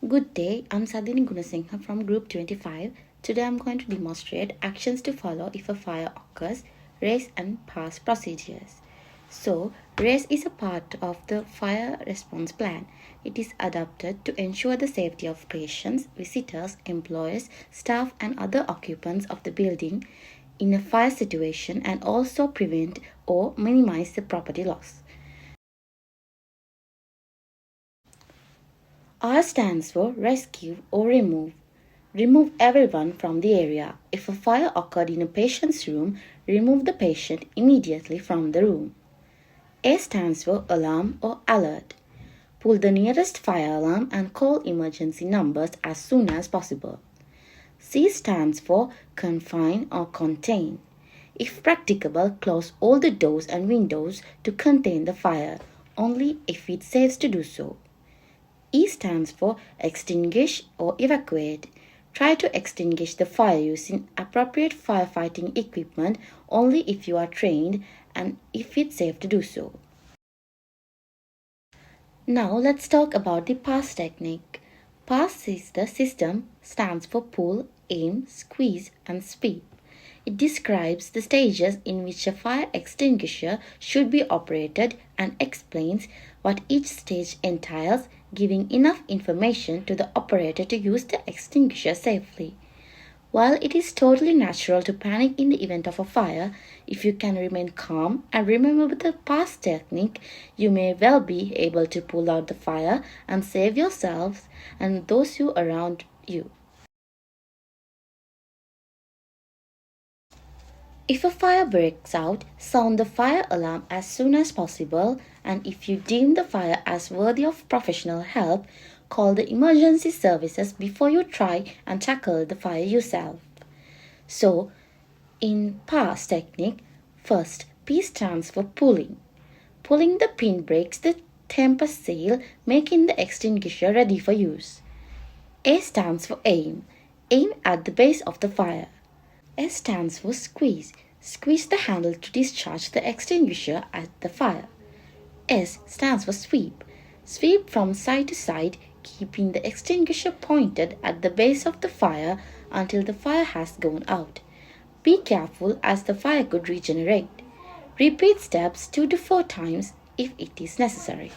Good day, I'm Sadini Gunasinghe from Group 25. Today I'm going to demonstrate actions to follow if a fire occurs, RACE and PASS procedures. So, RACE is a part of the fire response plan. It is adopted to ensure the safety of patients, visitors, employees, staff and other occupants of the building in a fire situation and also prevent or minimize the property loss. R stands for rescue or remove. Remove everyone from the area. If a fire occurred in a patient's room, remove the patient immediately from the room. A stands for alarm or alert. Pull the nearest fire alarm and call emergency numbers as soon as possible. C stands for confine or contain. If practicable, close all the doors and windows to contain the fire, only if it's safe to do so. E stands for extinguish or evacuate. Try to extinguish the fire using appropriate firefighting equipment only if you are trained and if it's safe to do so. Now let's talk about the P.A.S.S technique. P.A.S.S is the system, stands for pull, aim, squeeze and sweep. It describes the stages in which a fire extinguisher should be operated and explains what each stage entails, giving enough information to the operator to use the extinguisher safely. While it is totally natural to panic in the event of a fire, if you can remain calm and remember the P.A.S.S technique, you may well be able to pull out the fire and save yourselves and those who are around you. If a fire breaks out, sound the fire alarm as soon as possible, and if you deem the fire as worthy of professional help, call the emergency services before you try and tackle the fire yourself. So, in P.A.S.S technique, first P stands for pulling. Pulling the pin breaks the temper seal, making the extinguisher ready for use. A stands for aim. Aim at the base of the fire. S stands for squeeze. Squeeze the handle to discharge the extinguisher at the fire. S stands for sweep. Sweep from side to side, keeping the extinguisher pointed at the base of the fire until the fire has gone out. Be careful as the fire could regenerate. Repeat steps 2 to 4 times if it is necessary.